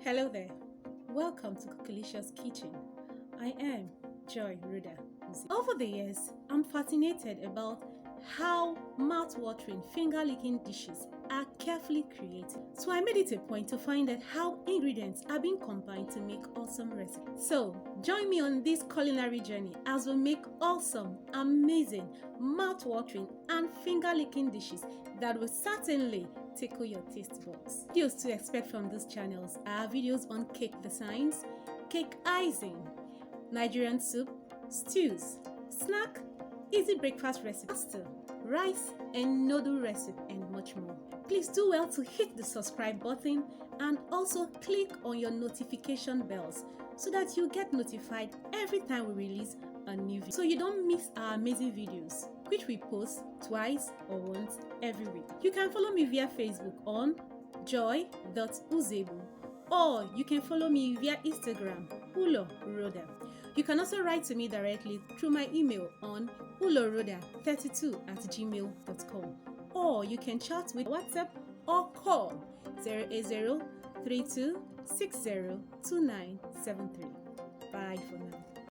Hello there. Welcome to Cookilicious Kitchen. I am Joy Ruda. Over the years, I'm fascinated about how mouth-watering, finger-licking dishes are carefully created. So I made it a point to find out how ingredients are being combined to make awesome recipes. So join me on this culinary journey as we make awesome, amazing, mouth-watering and finger-licking dishes that will certainly tickle your taste buds. Videos to expect from these channels are videos on cake designs, cake icing, Nigerian soup, stews, snack, easy breakfast recipe, pasta, rice and noodle recipe, and much more. Please do well to hit the subscribe button and also click on your notification bells so that you get notified every time we release a new video, so you don't miss our amazing videos which we post twice or once every week. You can follow me via Facebook on joy.uzebu, or you can follow me via Instagram uloroda. You can also write to me directly through my email on uloroda32@gmail.com, or you can chat with WhatsApp or call 08032602973. Bye for now.